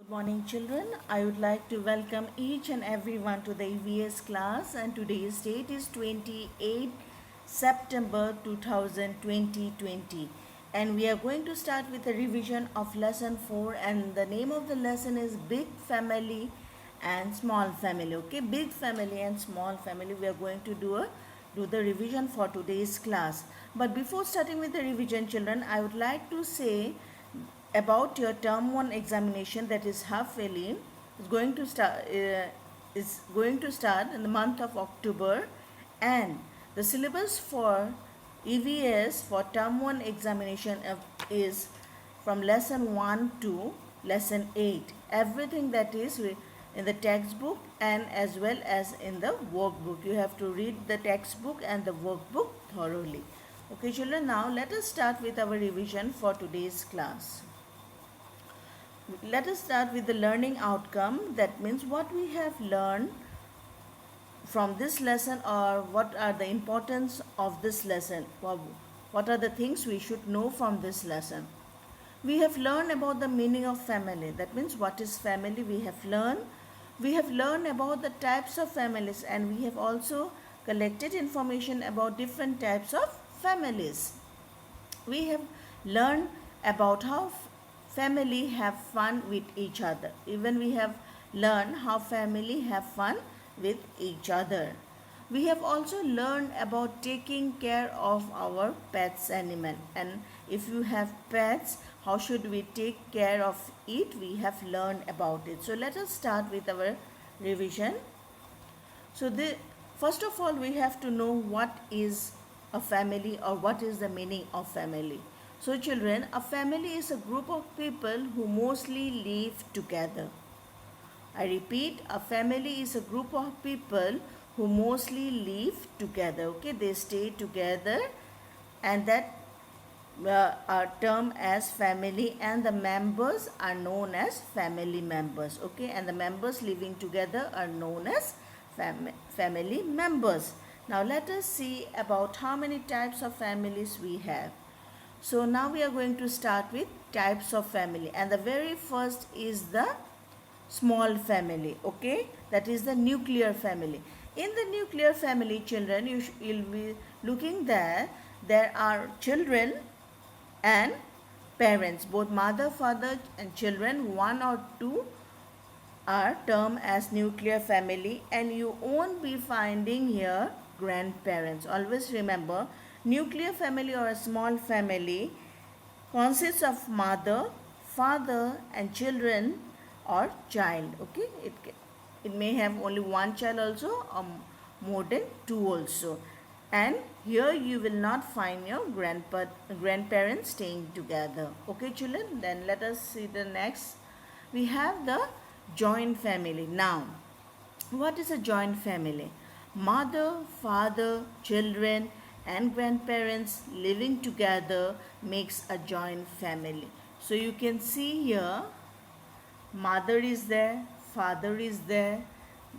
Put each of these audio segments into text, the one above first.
Morning children, I would like to welcome each and everyone to the EVS class, and today's date is 28 September 2020, and we are going to start with a revision of lesson 4, and the name of the lesson is Big Family and Small Family. Okay, Big Family and Small Family. We are going to do the revision for today's class. But before starting with the revision children, I would like to say about your term 1 examination, that is half yearly, is going to start in the month of October, and the syllabus for EVS for term 1 examination is from lesson 1 to lesson 8, everything that is in the textbook and as well as in the workbook. You have to read the textbook and the workbook thoroughly. Okay children, now let us start with our revision for today's class. Let us start with the learning outcome. That means what we have learned from this lesson, or what are the importance of this lesson, what are the things we should know from this lesson. We have learned about the meaning of family. That means what is family we have learned about the types of families, and we have also collected information about different types of families. We have learned about how family have fun with each other. Even we have learned how family have fun with each other. We have also learned about taking care of our pets animal, and if you have pets, how should we take care of it, we have learned about it. So let us start with our revision. So first of all, we have to know what is a family, or what is the meaning of family. So children, a family is a group of people who mostly live together. I repeat, a family is a group of people who mostly live together. Okay, they stay together, and that are termed as family, and the members are known as family members. Okay, and the members living together are known as family members. Now let us see about how many types of families we have. So now we are going to start with types of family, and the very first is the small family. Okay, that is the nuclear family. In the nuclear family children, you'll be looking there are children and parents, both mother, father and children, one or two are termed as nuclear family, and you won't be finding here grandparents. Always remember, nuclear family or a small family consists of mother, father and children or child. Okay, it may have only one child also, or more than two also, and here you will not find your grandparents staying together. Okay children, then let us see the next. We have the joint family. Now what is a joint family? Mother, father, children and grandparents living together makes a joint family. So you can see here, mother is there, father is there,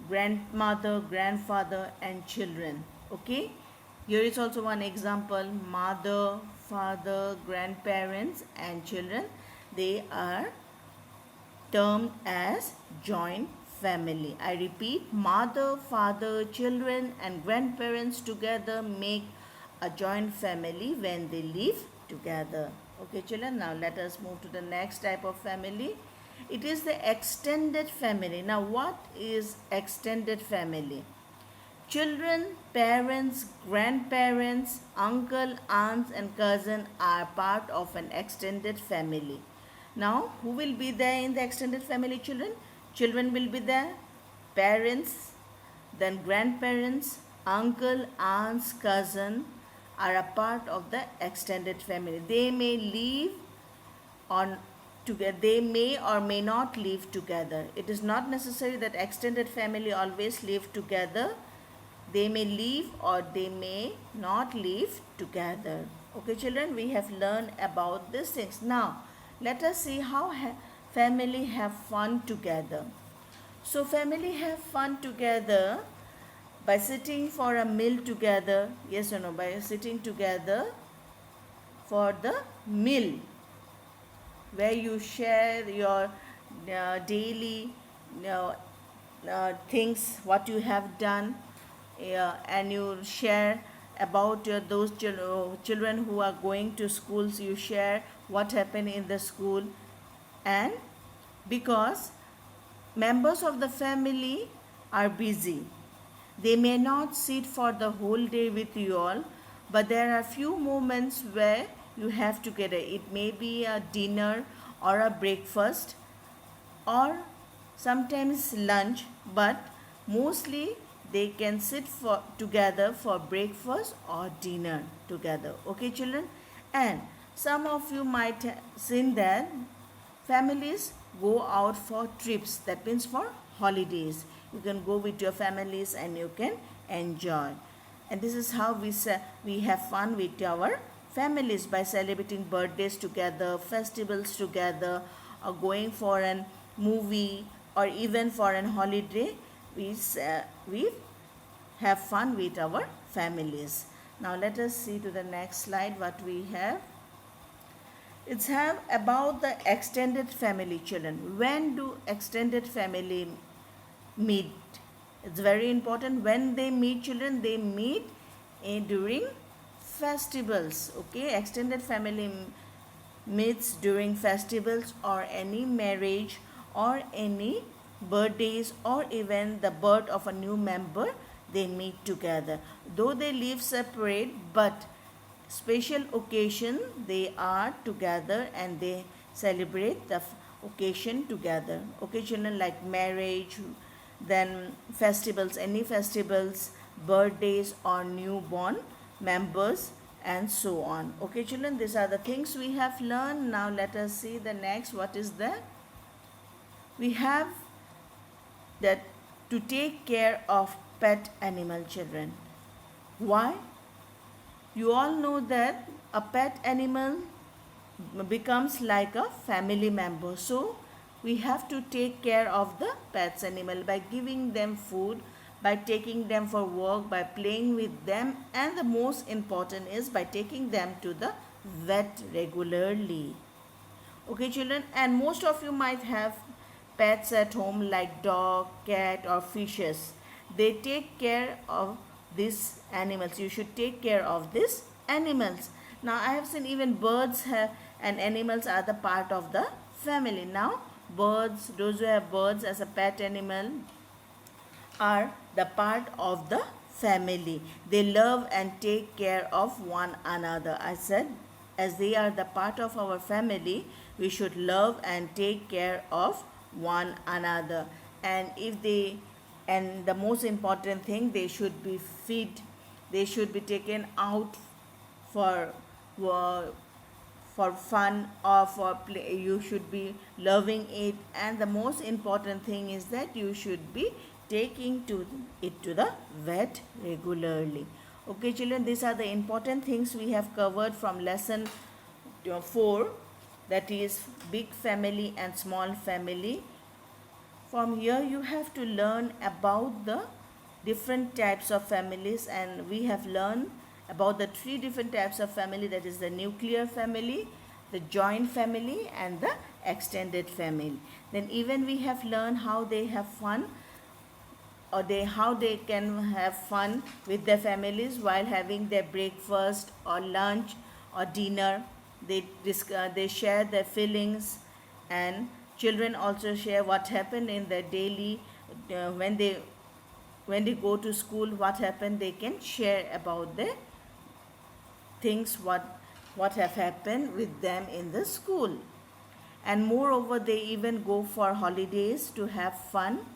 grandmother, grandfather and children. Okay, here is also one example: mother, father, grandparents and children, they are termed as joint family. I repeat, mother, father, children and grandparents together make a joint family when they live together. Okay children, now let us move to the next type of family. It is the extended family. Now what is extended family? Children, parents, grandparents, uncle, aunts and cousin are part of an extended family. Now who will be there in the extended family children? Children will be there, parents, then grandparents, uncle, aunts, cousin are a part of the extended family. They may live on together, they may or may not live together. It is not necessary that extended family always live together. They may live or they may not live together. Okay children, we have learned about these things. Now let us see how family have fun together. So family have fun together by sitting for a meal together. Yes or no? By sitting together for the meal, where you share your daily uh, things what you have done, and you share about those children who are going to schools. You share what happened in the school. And because members of the family are busy, they may not sit for the whole day with you all, but there are few moments where you have together. It may be a dinner or a breakfast or sometimes lunch, but mostly they can sit for together for breakfast or dinner together. Okay, children? And some of you might have seen that families go out for trips, that means for holidays. You can go with your families and you can enjoy. And this is how we have fun with our families, by celebrating birthdays together, festivals together, or going for an movie, or even for an holiday. We have fun with our families. Now let us see to the next slide what we have. It's have about the extended family, children. When do extended family meet? It's very important. When they meet, children, they meet during festivals. Okay, extended family meets during festivals or any marriage or any birthdays or even the birth of a new member. They meet together, though they live separate, but special occasion they are together and they celebrate the occasion together. Okay, children, like marriage, then festivals, any festivals, birthdays or newborn members, and so on. Okay, children, these are the things we have learned. Now let us see the next. What is there? We have that to take care of pet animal, children. Why? You all know that a pet animal becomes like a family member. So we have to take care of the pets animal by giving them food, by taking them for walk, by playing with them, and the most important is by taking them to the vet regularly. Okay, children, and most of you might have pets at home like dog, cat, or fishes. They take care of these animals. You should take care of these animals. Now I have seen even birds have, and animals are the part of the family. Now birds, those who have birds as a pet animal, are the part of the family. They love and take care of one another. I said, as they are the part of our family, we should love and take care of one another. And if they, and the most important thing, they should be fed, they should be taken out for for fun or for play. You should be loving it, and the most important thing is that you should be taking it to the vet regularly. Okay, children, these are the important things we have covered from lesson 4, that is big family and small family. From here you have to learn about the different types of families, and we have learned about the 3 different types of family, that is the nuclear family, the joint family, and the extended family. Then even we have learned how they have fun, or how they can have fun with their families while having their breakfast or lunch or dinner. They share their feelings, and children also share what happened in their daily, when they go to school, what happened. They can share about their things, what have happened with them in the school. And moreover, they even go for holidays to have fun.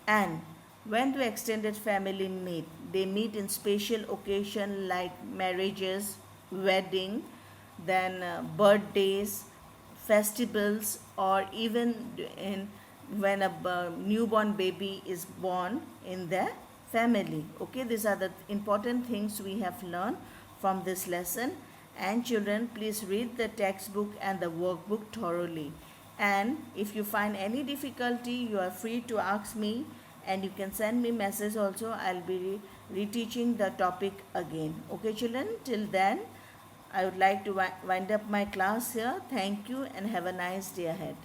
And when do extended family meet? They meet in special occasion like marriages, wedding, then birthdays, festivals, or even when a newborn baby is born in their family. Okay, these are the important things we have learned from this lesson. And children, please read the textbook and the workbook thoroughly. And if you find any difficulty, you are free to ask me, and you can send me message also. I'll be reteaching the topic again. Okay, children, till then I would like to wind up my class here. Thank you and have a nice day ahead.